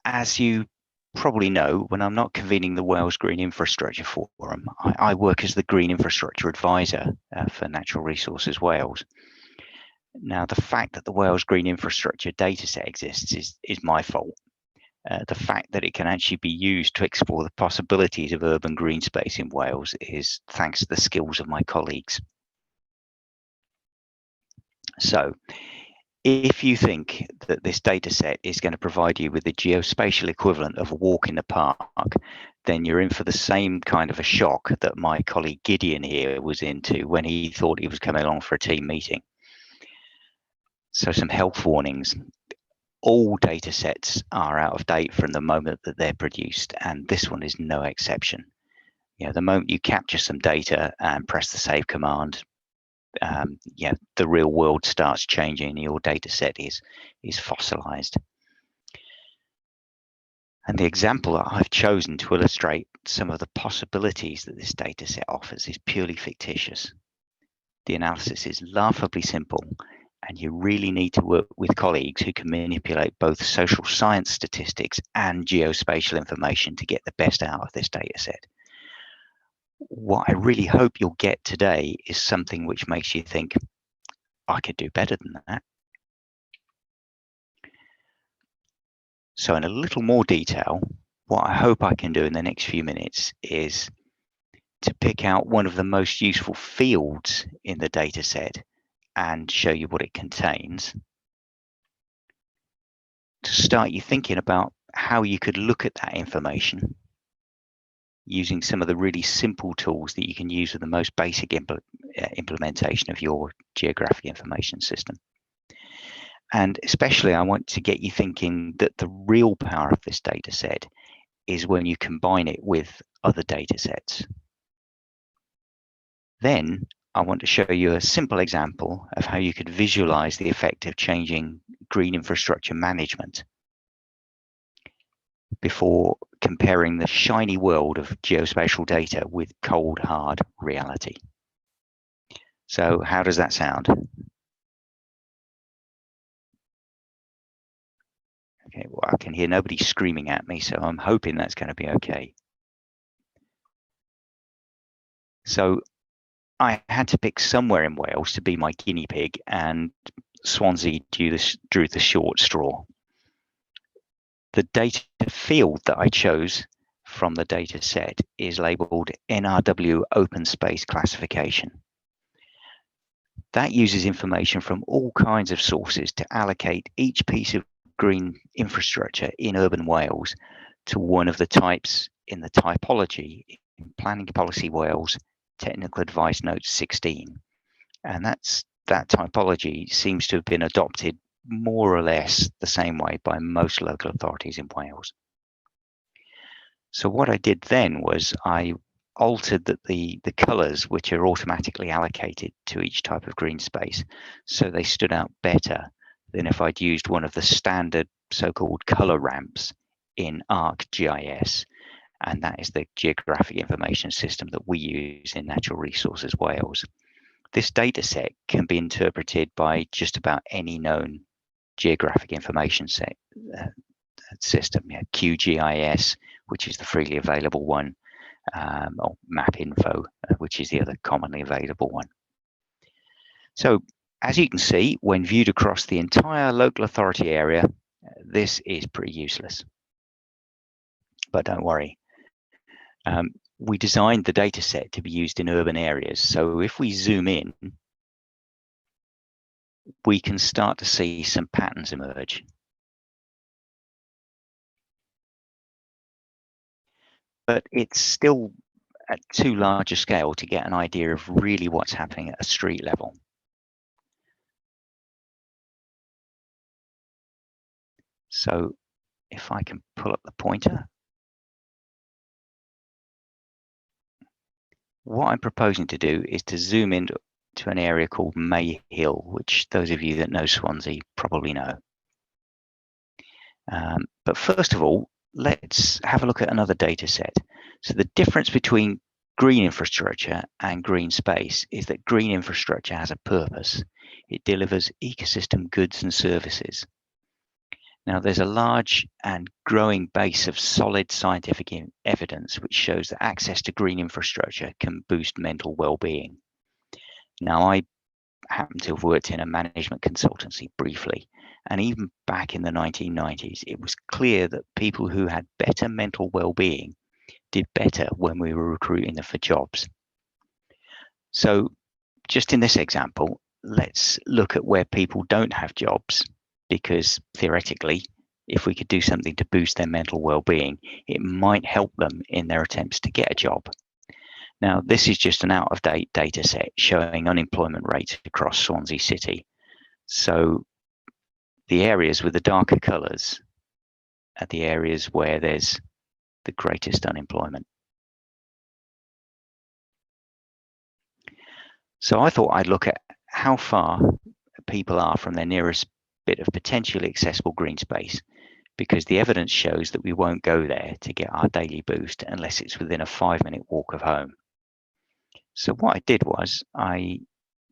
as you probably know, when I'm not convening the Wales Green Infrastructure Forum, I work as the Green Infrastructure Advisor for Natural Resources Wales. Now, the fact that the Wales Green Infrastructure dataset exists is my fault. The fact that it can actually be used to explore the possibilities of urban green space in Wales is thanks to the skills of my colleagues. So, if you think that this data set is going to provide you with the geospatial equivalent of a walk in the park, then you're in for the same kind of a shock that my colleague Gideon here was into when he thought he was coming along for a team meeting. So some health warnings. All data sets are out of date from the moment that they're produced, and this one is no exception. You know, the moment you capture some data and press the save command, the real world starts changing and your data set is fossilized. And the example that I've chosen to illustrate some of the possibilities that this data set offers is purely fictitious. The analysis is laughably simple, and you really need to work with colleagues who can manipulate both social science statistics and geospatial information to get the best out of this data set. What I really hope you'll get today is something which makes you think, I could do better than that. So in a little more detail, what I hope I can do in the next few minutes is to pick out one of the most useful fields in the data set and show you what it contains, to start you thinking about how you could look at that information using some of the really simple tools that you can use with the most basic implementation of your geographic information system. And especially, I want to get you thinking that the real power of this data set is when you combine it with other data sets. Then I want to show you a simple example of how you could visualize the effect of changing green infrastructure management before comparing the shiny world of geospatial data with cold, hard reality. So how does that sound? Okay, well, I can hear nobody screaming at me, so I'm hoping that's going to be okay. So I had to pick somewhere in Wales to be my guinea pig, and Swansea drew the short straw. The data field that I chose from the data set is labeled NRW Open Space Classification. That uses information from all kinds of sources to allocate each piece of green infrastructure in urban Wales to one of the types in the typology in Planning Policy Wales Technical Advice Note 16. And that typology seems to have been adopted more or less the same way by most local authorities in Wales. So what I did then was I altered the colours which are automatically allocated to each type of green space, so they stood out better than if I'd used one of the standard so-called colour ramps in ArcGIS, and that is the geographic information system that we use in Natural Resources Wales. This data set can be interpreted by just about any known geographic information system, QGIS, which is the freely available one, or MapInfo, which is the other commonly available one. So as you can see, when viewed across the entire local authority area, this is pretty useless. But don't worry. We designed the data set to be used in urban areas. So if we zoom in, we can start to see some patterns emerge. But it's still at too large a scale to get an idea of really what's happening at a street level. So if I can pull up the pointer, what I'm proposing to do is to zoom in to an area called May Hill, which those of you that know Swansea probably know. But first of all, let's have a look at another data set. So the difference between green infrastructure and green space is that green infrastructure has a purpose. It delivers ecosystem goods and services. Now, there's a large and growing base of solid scientific evidence which shows that access to green infrastructure can boost mental well-being. Now, I happen to have worked in a management consultancy briefly, and even back in the 1990s, it was clear that people who had better mental well-being did better when we were recruiting them for jobs. So just in this example, let's look at where people don't have jobs, because theoretically, if we could do something to boost their mental well-being, it might help them in their attempts to get a job. Now, this is just an out-of-date data set showing unemployment rates across Swansea City. So the areas with the darker colours are the areas where there's the greatest unemployment. So I thought I'd look at how far people are from their nearest bit of potentially accessible green space, because the evidence shows that we won't go there to get our daily boost unless it's within a 5-minute walk of home. So what I did was I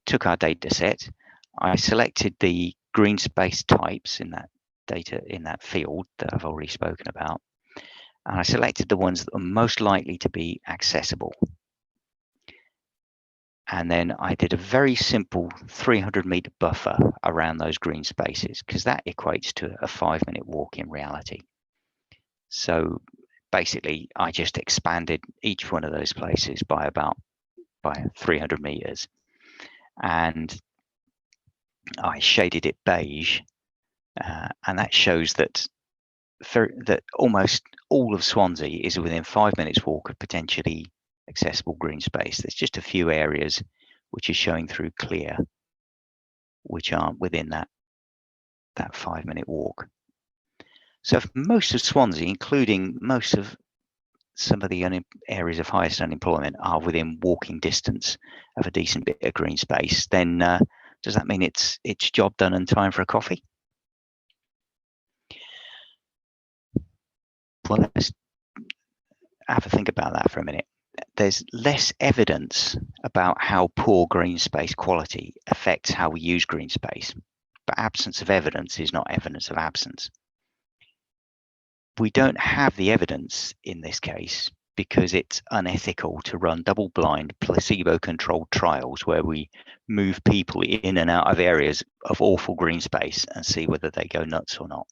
took our data set, I selected the green space types in that data, in that field that I've already spoken about, and I selected the ones that are most likely to be accessible. And then I did a very simple 300-meter buffer around those green spaces, because that equates to a 5-minute walk in reality. So basically, I just expanded each one of those places by 300 meters, and I shaded it beige, and that shows that almost all of Swansea is within 5 minutes walk of potentially accessible green space. There's just a few areas which is showing through clear, which aren't within that 5-minute walk. So for most of Swansea, including most of some of the areas of highest unemployment, are within walking distance of a decent bit of green space, then does that mean it's job done and time for a coffee? Well, let's have a think about that for a minute. There's less evidence about how poor green space quality affects how we use green space, but absence of evidence is not evidence of absence. We don't have the evidence in this case because it's unethical to run double-blind, placebo-controlled trials where we move people in and out of areas of awful green space and see whether they go nuts or not.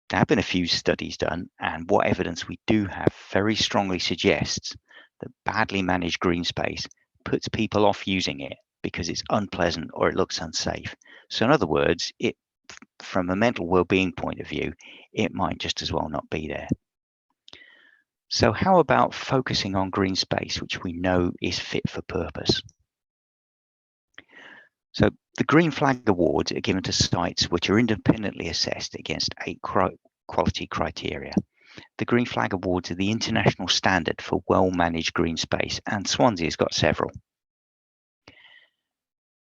There have been a few studies done, and what evidence we do have very strongly suggests that badly managed green space puts people off using it because it's unpleasant or it looks unsafe. So in other words, from a mental well-being point of view, it might just as well not be there. So how about focusing on green space, which we know is fit for purpose? So the Green Flag Awards are given to sites which are independently assessed against 8 quality criteria. The Green Flag Awards are the international standard for well-managed green space, and Swansea has got several.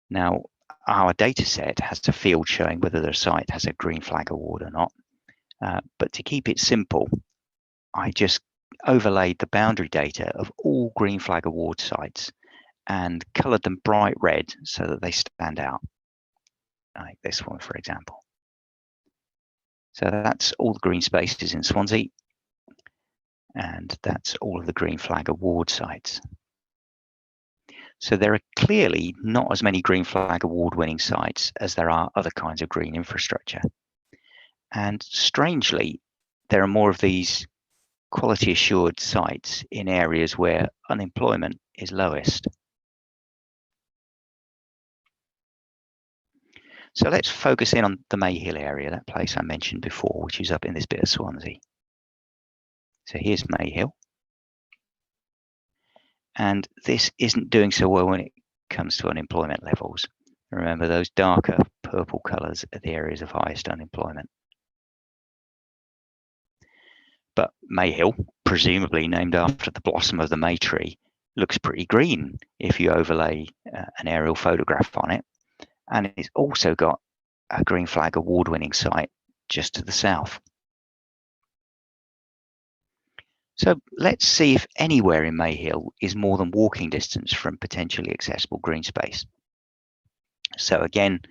Now, our data set has a field showing whether the site has a Green Flag Award or not. But to keep it simple, I just overlaid the boundary data of all Green Flag Award sites and coloured them bright red so that they stand out, like this one, for example. So that's all the green spaces in Swansea, and that's all of the Green Flag Award sites. So there are clearly not as many Green Flag Award winning sites as there are other kinds of green infrastructure. And strangely, there are more of these quality assured sites in areas where unemployment is lowest. So let's focus in on the Mayhill area, that place I mentioned before, which is up in this bit of Swansea. So here's Mayhill. And this isn't doing so well when it comes to unemployment levels. Remember, those darker purple colours are the areas of highest unemployment. But Mayhill, presumably named after the blossom of the May tree, looks pretty green if you overlay an aerial photograph on it. And it's also got a Green Flag award-winning site just to the south. So let's see if anywhere in Mayhill is more than walking distance from potentially accessible green space. So again,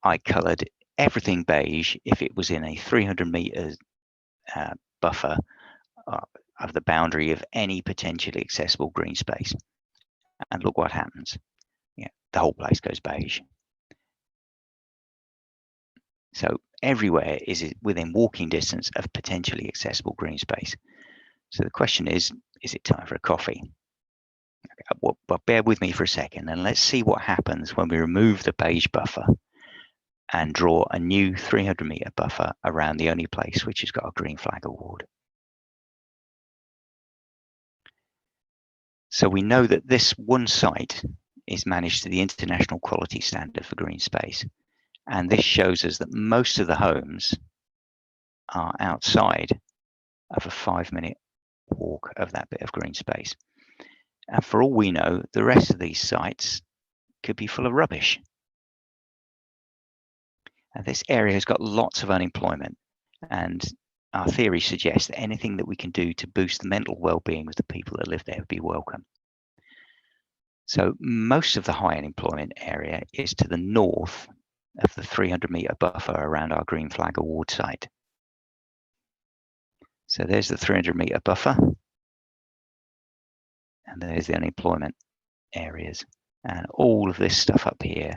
I coloured everything beige if it was in a 300 meters buffer of the boundary of any potentially accessible green space. And look what happens. Yeah, the whole place goes beige. So everywhere is within walking distance of potentially accessible green space. So the question is it time for a coffee? Well, bear with me for a second and let's see what happens when we remove the beige buffer and draw a new 300 meter buffer around the only place which has got a green flag award. So we know that this one site is managed to the international quality standard for green space. And this shows us that most of the homes are outside of a 5-minute walk of that bit of green space. And for all we know, the rest of these sites could be full of rubbish. And this area has got lots of unemployment. And our theory suggests that anything that we can do to boost the mental well-being of the people that live there would be welcome. So most of the high unemployment area is to the north of the 300 meter buffer around our green flag award site. So there's the 300 meter buffer, and there's the unemployment areas. And all of this stuff up here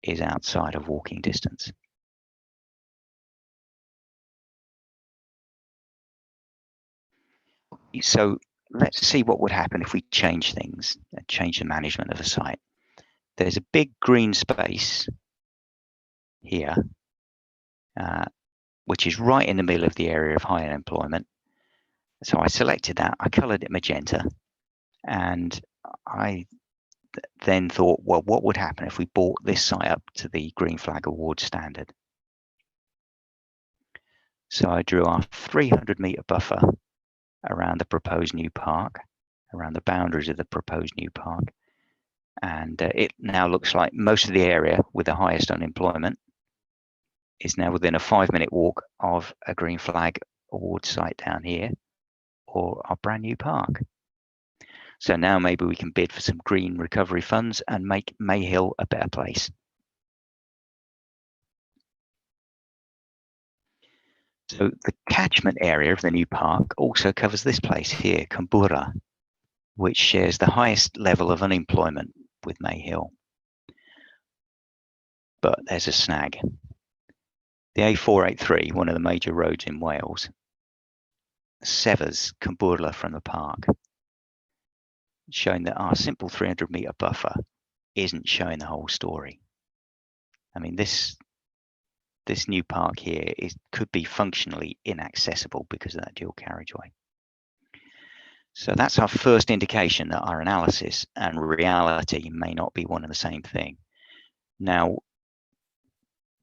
is outside of walking distance. So let's see what would happen if we change things, change the management of the site. There's a big green space here, which is right in the middle of the area of high unemployment. So I selected that, I colored it magenta, and I then thought, well, what would happen if we brought this site up to the green flag award standard? So I drew our 300 meter buffer around the proposed new park, around the boundaries of the proposed new park. And it now looks like most of the area with the highest unemployment is now within a 5-minute walk of a green flag award site down here or our brand new park. So now maybe we can bid for some green recovery funds and make Mayhill a better place. So the catchment area of the new park also covers this place here, Kumbura, which shares the highest level of unemployment with Mayhill. But there's a snag. The A483, one of the major roads in Wales, severs Kumbura from the park, showing that our simple 300 meter buffer isn't showing the whole story. I mean, this new park here could be functionally inaccessible because of that dual carriageway. So that's our first indication that our analysis and reality may not be one and the same thing. Now,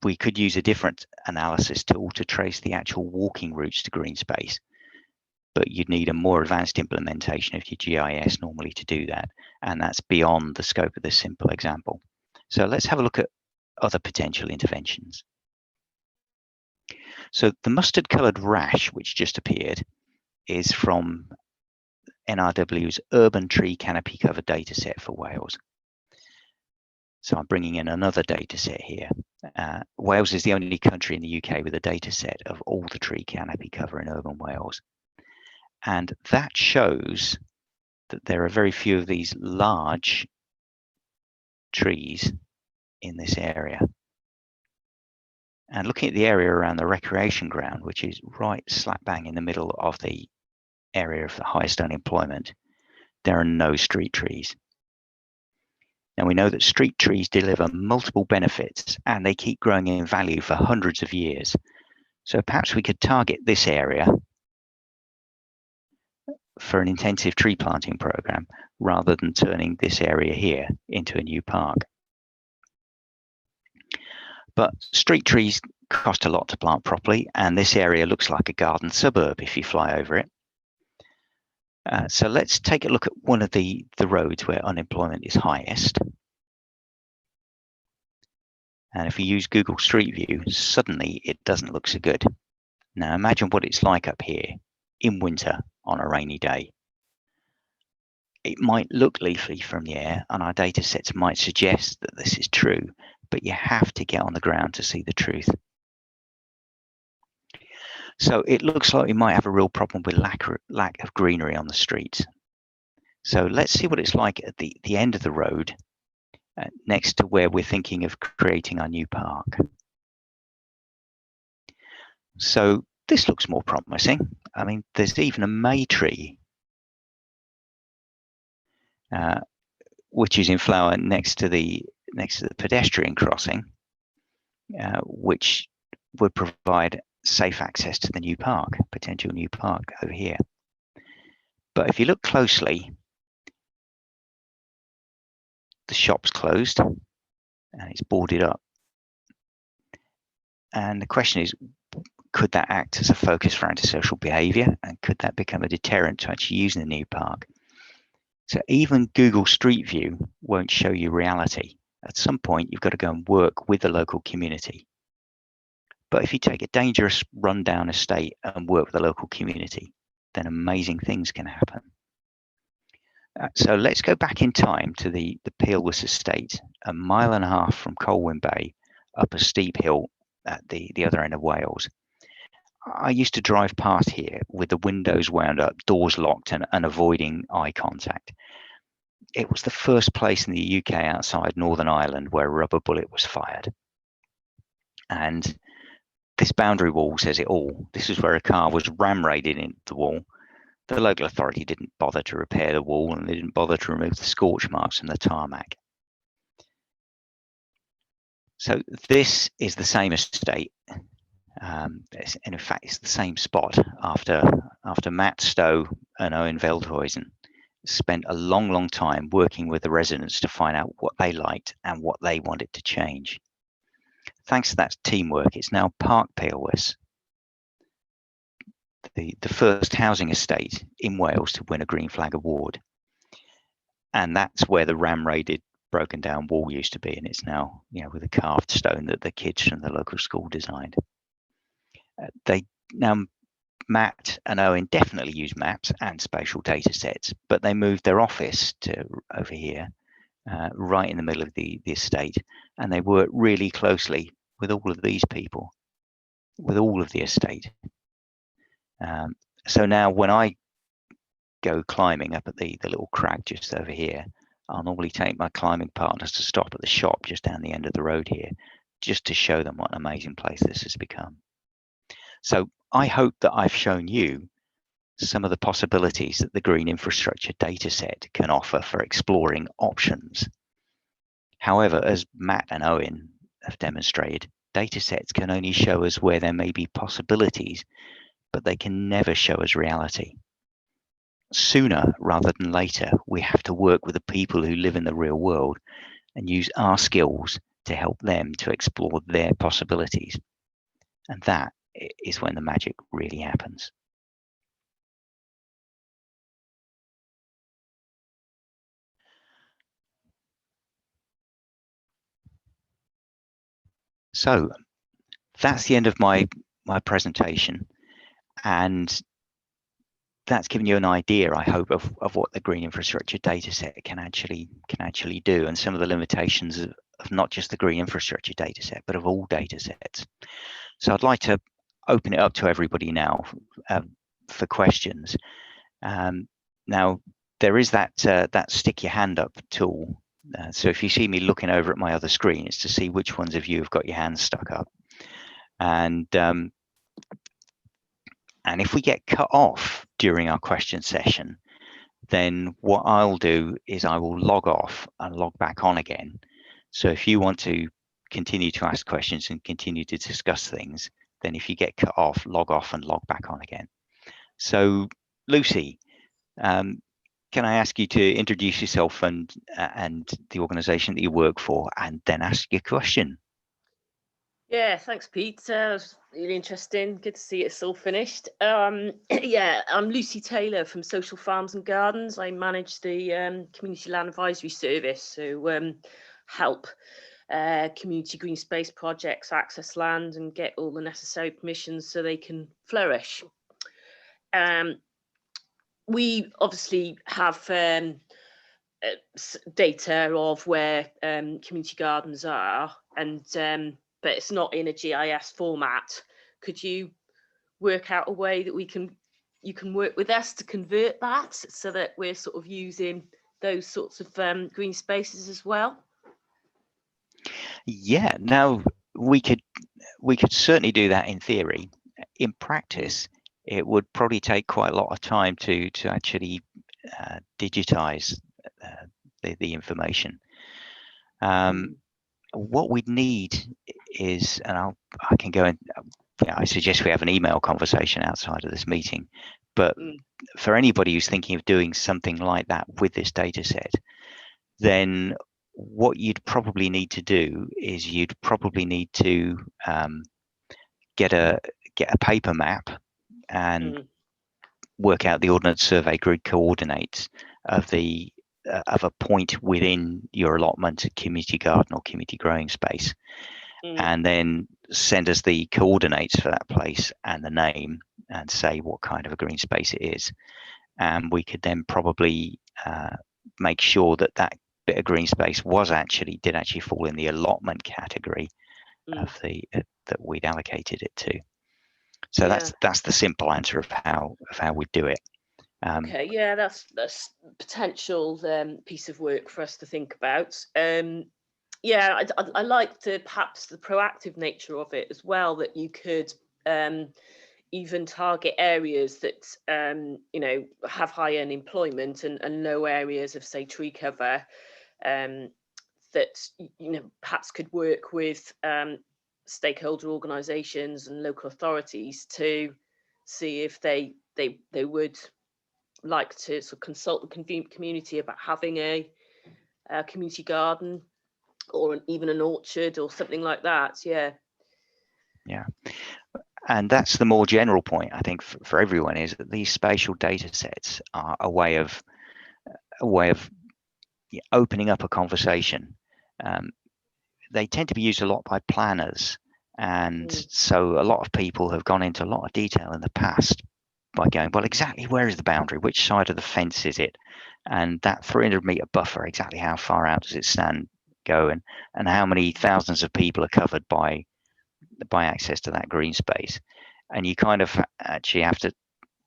we could use a different analysis tool to trace the actual walking routes to green space, but you'd need a more advanced implementation of your GIS normally to do that, and that's beyond the scope of this simple example. So let's have a look at other potential interventions. So the mustard coloured rash, which just appeared, is from NRW's urban tree canopy cover dataset for Wales. So I'm bringing in another dataset here. Wales is the only country in the UK with a dataset of all the tree canopy cover in urban Wales. And that shows that there are very few of these large trees in this area. And looking at the area around the recreation ground, which is right slap bang in the middle of the area of the highest unemployment, there are no street trees. Now we know that street trees deliver multiple benefits and they keep growing in value for hundreds of years. So perhaps we could target this area for an intensive tree planting program rather than turning this area here into a new park. But street trees cost a lot to plant properly, and this area looks like a garden suburb if you fly over it. So let's take a look at one of the roads where unemployment is highest. And if you use Google Street View, suddenly it doesn't look so good. Now imagine what it's like up here in winter on a rainy day. It might look leafy from the air, and our data sets might suggest that this is true, but you have to get on the ground to see the truth. So it looks like we might have a real problem with lack of greenery on the streets. So let's see what it's like at the end of the road, next to where we're thinking of creating our new park. So this looks more promising. I mean, there's even a may tree, which is in flower next to the pedestrian crossing, which would provide safe access to the new park, potential new park over here. But if you look closely, the shop's closed and it's boarded up. And the question is, could that act as a focus for antisocial behaviour, and could that become a deterrent to actually using the new park? So even Google Street View won't show you reality. At some point, you've got to go and work with the local community. But if you take a dangerous rundown estate and work with the local community, then amazing things can happen. So let's go back in time to the Peelwys estate, 1.5 miles from Colwyn Bay, up a steep hill at the other end of Wales. I used to drive past here with the windows wound up, doors locked, and avoiding eye contact. It was the first place in the UK outside Northern Ireland where a rubber bullet was fired. And this boundary wall says it all. This is where a car was ram-raided into the wall. The local authority didn't bother to repair the wall, and they didn't bother to remove the scorch marks from the tarmac. So this is the same estate. And in fact, it's the same spot after Matt Stowe and Owen Veldhuizen spent a long time working with the residents to find out what they liked and what they wanted to change. Thanks to that teamwork, it's now Park Peelwys, the first housing estate in Wales to win a Green Flag Award. And that's where the ram-raided, broken down wall used to be, and it's now, with a carved stone that the kids from the local school designed. Matt and Owen definitely use maps and spatial data sets, but they moved their office to over here, right in the middle of the estate, and they work really closely with all of these people, with all of the estate. So now when I go climbing up at the little crag just over here, I'll normally take my climbing partners to stop at the shop just down the end of the road here, just to show them what an amazing place this has become. So I hope that I've shown you some of the possibilities that the green infrastructure dataset can offer for exploring options. However, as Matt and Owen have demonstrated, datasets can only show us where there may be possibilities, but they can never show us reality. Sooner rather than later, we have to work with the people who live in the real world and use our skills to help them to explore their possibilities. And that is when the magic really happens. So that's the end of my presentation, and that's given you an idea, I hope, of what the green infrastructure dataset can actually do, and some of the limitations of not just the green infrastructure dataset, but of all datasets. So I'd like to open it up to everybody now for questions. Now there is that stick your hand up tool. So if you see me looking over at my other screen, it's to see which ones of you have got your hands stuck up. And if we get cut off during our question session, then what I'll do is I will log off and log back on again. So if you want to continue to ask questions and continue to discuss things, then if you get cut off, log off and log back on again. So Lucy, can I ask you to introduce yourself and the organisation that you work for, and then ask your question? Yeah, thanks, Pete. It was really interesting. Good to see it's all finished. Yeah, I'm Lucy Taylor from Social Farms and Gardens. I manage the Community Land Advisory Service, so help community green space projects access land and get all the necessary permissions so they can flourish. We obviously have data of where community gardens are, and but it's not in a GIS format. Could you work out a way that you can work with us to convert that so that we're sort of using those sorts of green spaces as well? Yeah, now we could certainly do that in theory. In practice, it would probably take quite a lot of time to actually digitize the information. What we'd need is, and I can go and I suggest we have an email conversation outside of this meeting, but for anybody who's thinking of doing something like that with this data set, then what you'd probably need to do is you'd probably need to get a paper map and work out the Ordnance Survey grid coordinates of the of a point within your allotment, community garden or community growing space, and then send us the coordinates for that place and the name and say what kind of a green space it is. And we could then probably make sure that that bit of green space did actually fall in the allotment category of the that we'd allocated it to. So that's the simple answer of how we do it. Okay, yeah, that's potential piece of work for us to think about. Yeah, I like perhaps the proactive nature of it as well, that you could even target areas that have high unemployment and low areas of, say, tree cover, that perhaps could work with stakeholder organisations and local authorities to see if they would like to sort of consult the community about having a community garden or even an orchard or something like that. Yeah. And that's the more general point, I think, for everyone, is that these spatial data sets are a way of opening up a conversation. They tend to be used a lot by planners, and so a lot of people have gone into a lot of detail in the past by going, well, exactly where is the boundary, which side of the fence is it, and that 300-meter buffer, exactly how far out does it go, and how many thousands of people are covered by access to that green space. And you kind of actually have to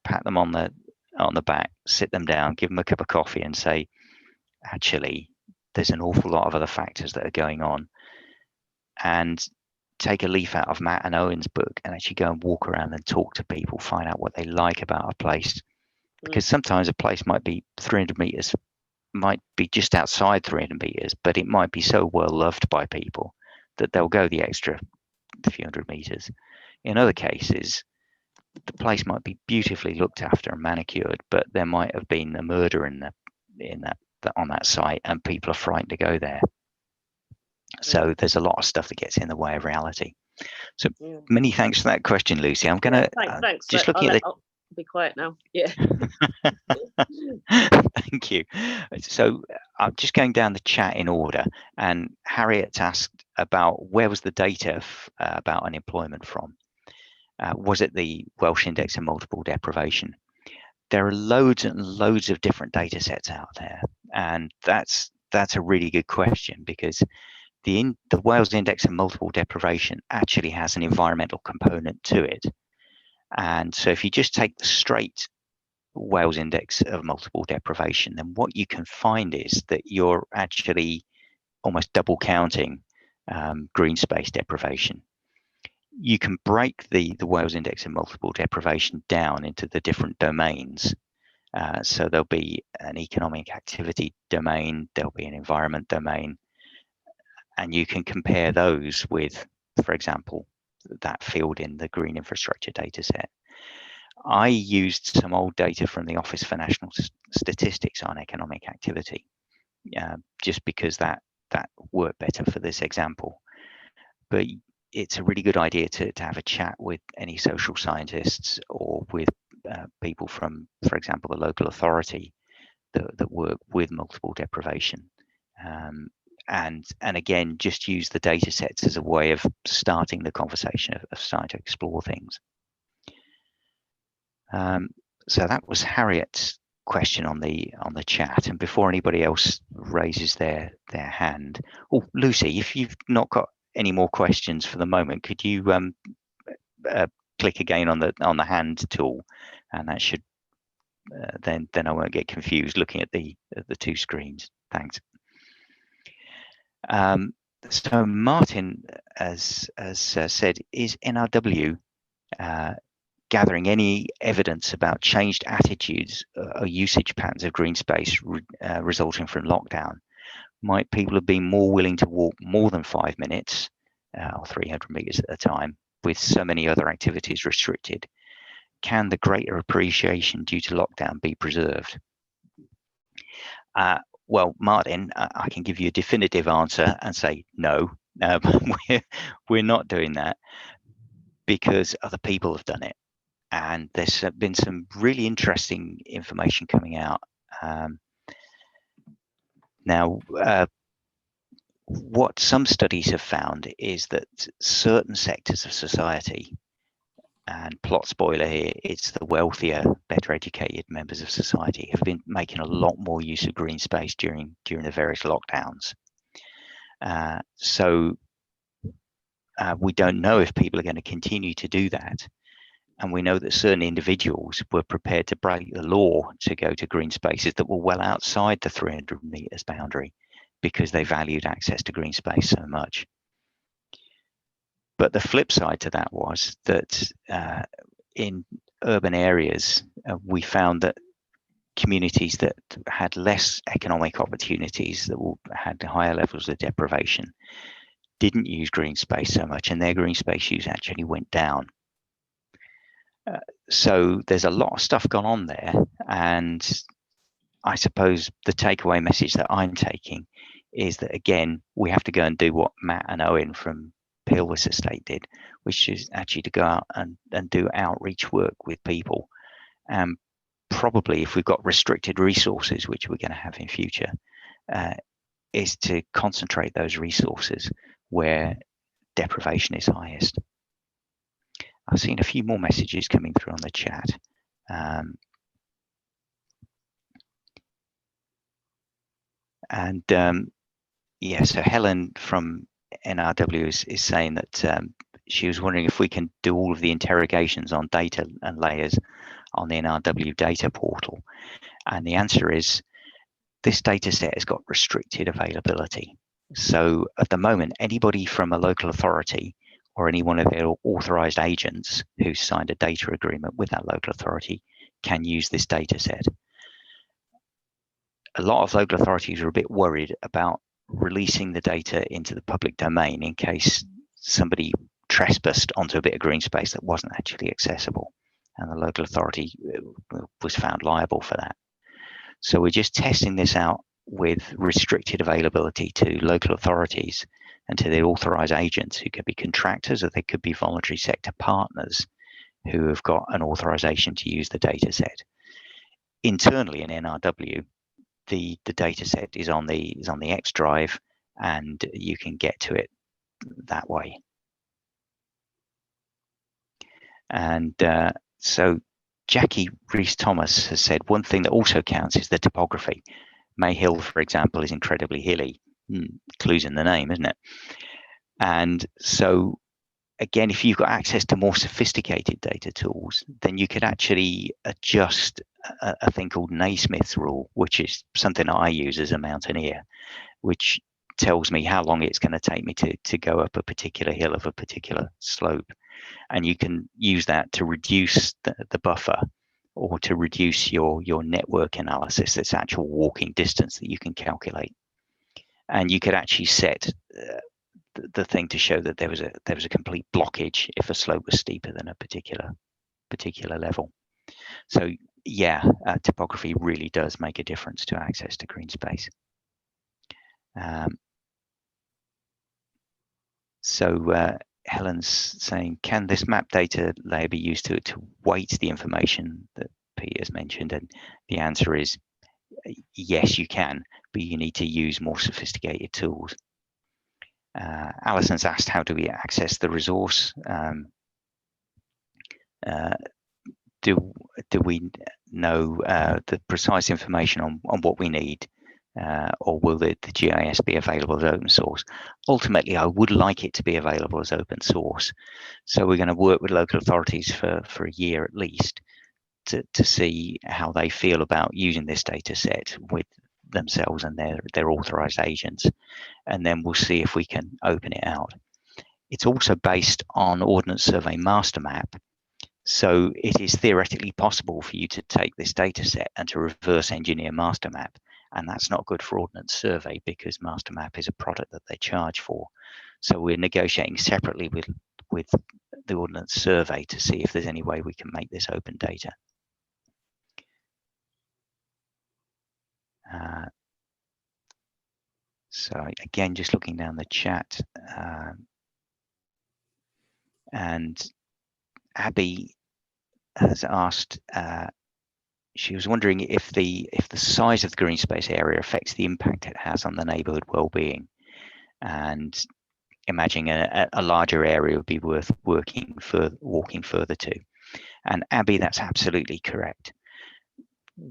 pat them on the back, sit them down, give them a cup of coffee and say, actually, there's an awful lot of other factors that are going on, and take a leaf out of Matt and Owen's book and actually go and walk around and talk to people, find out what they like about a place. Because sometimes a place might be 300 meters, might be just outside 300 meters, but it might be so well loved by people that they'll go the extra few hundred meters. In other cases, the place might be beautifully looked after and manicured, but there might have been a murder on that site, and people are frightened to go there. So there's a lot of stuff that gets in the way of reality. So many thanks for that question, Lucy. I'm going to thanks. Just looking at I'll be quiet now. Yeah. Thank you. So I'm just going down the chat in order, and Harriet asked about where was the data about unemployment from. Was it the Welsh Index of Multiple Deprivation? There are loads and loads of different data sets out there, and that's a really good question, because the Wales Index of Multiple Deprivation actually has an environmental component to it. And so if you just take the straight Wales Index of Multiple Deprivation, then what you can find is that you're actually almost double counting green space deprivation. You can break the Wales Index of Multiple Deprivation down into the different domains. So there'll be an economic activity domain, there'll be an environment domain, and you can compare those with, for example, that field in the green infrastructure data set. I used some old data from the Office for National Statistics on economic activity, just because that worked better for this example. But it's a really good idea to have a chat with any social scientists or with people from, for example, the local authority that work with multiple deprivation. And again, just use the data sets as a way of starting the conversation of starting to explore things. So that was Harriet's question on the chat. And before anybody else raises their hand, Lucy, if you've not got any more questions for the moment, could you click again on the hand tool, and that should then I won't get confused looking at the two screens. Thanks. So Martin, as said, is NRW gathering any evidence about changed attitudes or usage patterns of green space resulting from lockdown? Might people have been more willing to walk more than 5 minutes or 300 meters at a time with so many other activities restricted? Can the greater appreciation due to lockdown be preserved? Well, Martin, I can give you a definitive answer and say no. We're not doing that because other people have done it, and there's been some really interesting information coming out. Now, what some studies have found is that certain sectors of society, and plot spoiler here, it's the wealthier, better educated members of society, have been making a lot more use of green space during the various lockdowns. So we don't know if people are going to continue to do that. And we know that certain individuals were prepared to break the law to go to green spaces that were well outside the 300 meters boundary because they valued access to green space so much. But the flip side to that was that in urban areas, we found that communities that had less economic opportunities, that had higher levels of deprivation, didn't use green space so much, and their green space use actually went down. So there's a lot of stuff gone on there, and I suppose the takeaway message that I'm taking is that, again, we have to go and do what Matt and Owen from Pilwis Estate did, which is actually to go out and do outreach work with people. And probably if we've got restricted resources, which we're going to have in future, is to concentrate those resources where deprivation is highest. I've seen a few more messages coming through on the chat. Yeah, so Helen from NRW is saying that she was wondering if we can do all of the interrogations on data and layers on the NRW data portal. And the answer is this data set has got restricted availability. So at the moment, anybody from a local authority or any one of their authorized agents who signed a data agreement with that local authority can use this data set. A lot of local authorities are a bit worried about releasing the data into the public domain in case somebody trespassed onto a bit of green space that wasn't actually accessible, and the local authority was found liable for that. So we're just testing this out with restricted availability to local authorities and to the authorized agents, who could be contractors or they could be voluntary sector partners who have got an authorization to use the data set. Internally in NRW, the data set is on the X drive, and you can get to it that way. And so Jackie Rees-Thomas has said one thing that also counts is the topography. May Hill, for example, is incredibly hilly. Clues in the name, isn't it? And so again, if you've got access to more sophisticated data tools, then you could actually adjust a thing called Naismith's rule, which is something I use as a mountaineer, which tells me how long it's going to take me to go up a particular hill of a particular slope. And you can use that to reduce the buffer, or to reduce your network analysis, this actual walking distance that you can calculate. And you could actually set the thing to show that there was a complete blockage if a slope was steeper than a particular level. So yeah, topography really does make a difference to access to green space. So Helen's saying, can this map data layer be used to weight the information that Peter's mentioned? And the answer is yes, you can, but you need to use more sophisticated tools. Alison's asked, how do we access the resource? Do we know the precise information on what we need? or will the GIS be available as open source? Ultimately, I would like it to be available as open source. So we're going to work with local authorities for a year at least to see how they feel about using this data set with themselves and their authorized agents. And then we'll see if we can open it out. It's also based on Ordnance Survey master map. So it is theoretically possible for you to take this data set and to reverse engineer master map. And that's not good for Ordnance Survey because master map is a product that they charge for. So we're negotiating separately with the Ordnance Survey to see if there's any way we can make this open data. So again, just looking down the chat, and Abby has asked, she was wondering if the size of the green space area affects the impact it has on the neighbourhood well-being, and imagining a larger area would be worth walking further to. And Abby, that's absolutely correct.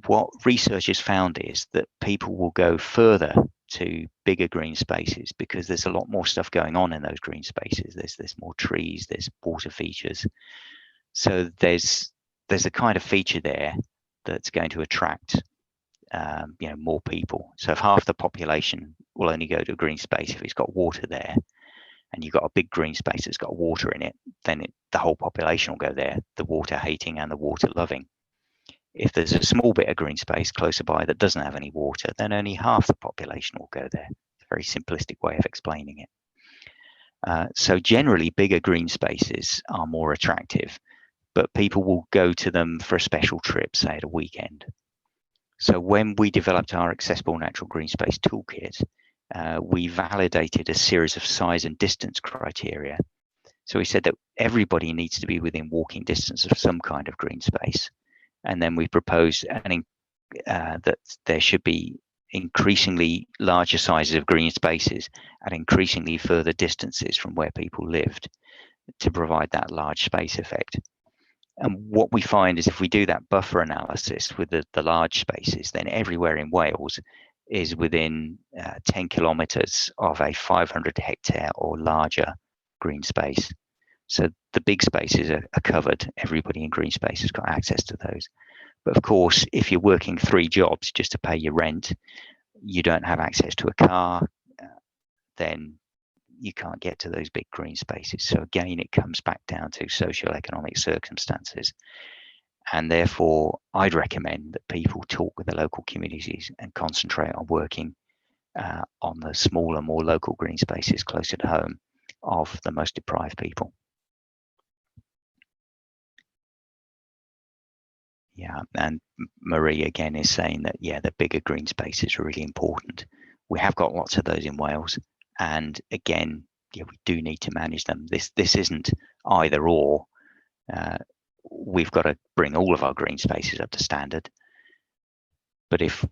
What research has found is that people will go further to bigger green spaces because there's a lot more stuff going on in those green spaces. There's more trees, there's water features. So there's a kind of feature there that's going to attract more people. So if half the population will only go to a green space if it's got water there, and you've got a big green space that's got water in it, then the whole population will go there, the water hating and the water loving. If there's a small bit of green space closer by that doesn't have any water, then only half the population will go there. It's a very simplistic way of explaining it. So generally, bigger green spaces are more attractive, but people will go to them for a special trip, say at a weekend. So when we developed our Accessible Natural Green Space Toolkit, we validated a series of size and distance criteria. So we said that everybody needs to be within walking distance of some kind of green space. And then we proposed that there should be increasingly larger sizes of green spaces at increasingly further distances from where people lived to provide that large space effect. And what we find is if we do that buffer analysis with the large spaces, then everywhere in Wales is within 10 kilometres of a 500 hectare or larger green space. So the big spaces are covered. Everybody in green space has got access to those. But of course, if you're working 3 jobs just to pay your rent, you don't have access to a car, then you can't get to those big green spaces. So again, it comes back down to socio-economic circumstances. And therefore, I'd recommend that people talk with the local communities and concentrate on working on the smaller, more local green spaces closer to home of the most deprived people. Yeah, and Marie again is saying that, yeah, the bigger green spaces are really important. We have got lots of those in Wales. And again, yeah, we do need to manage them. This isn't either or. We've got to bring all of our green spaces up to standard. But if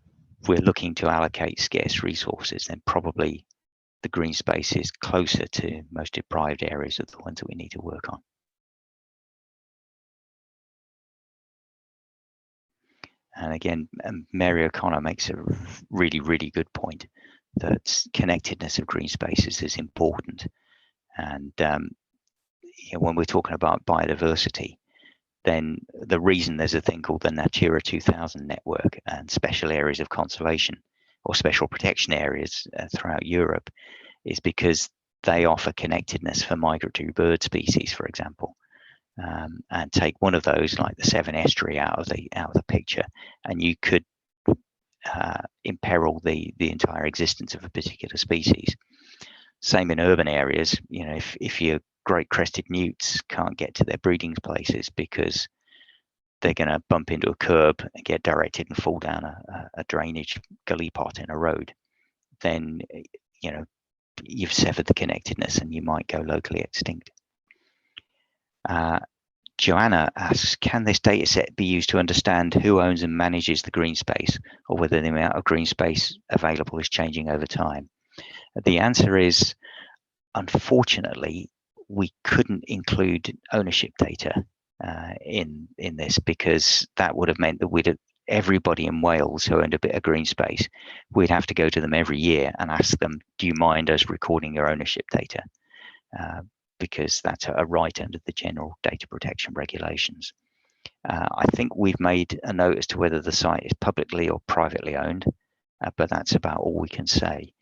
we're looking to allocate scarce resources, then probably the green spaces closer to most deprived areas are the ones that we need to work on. And again, Mary O'Connor makes a really, really good point that connectedness of green spaces is important. And when we're talking about biodiversity, then the reason there's a thing called the Natura 2000 network and special areas of conservation or special protection areas throughout Europe is because they offer connectedness for migratory bird species, for example. And take one of those, like the Severn Estuary, out of the picture, and you could imperil the entire existence of a particular species. Same in urban areas. You know, if your great crested newts can't get to their breeding places because they're going to bump into a curb and get directed and fall down a drainage gully pot in a road, then you've severed the connectedness and you might go locally extinct. Joanna asks, can this data set be used to understand who owns and manages the green space, or whether the amount of green space available is changing over time? The answer is, unfortunately, we couldn't include ownership data in this, because that would have meant that we'd have everybody in Wales who owned a bit of green space, we'd have to go to them every year and ask them, do you mind us recording your ownership data? Because that's a right under the general data protection regulations. I think we've made a note as to whether the site is publicly or privately owned, but that's about all we can say.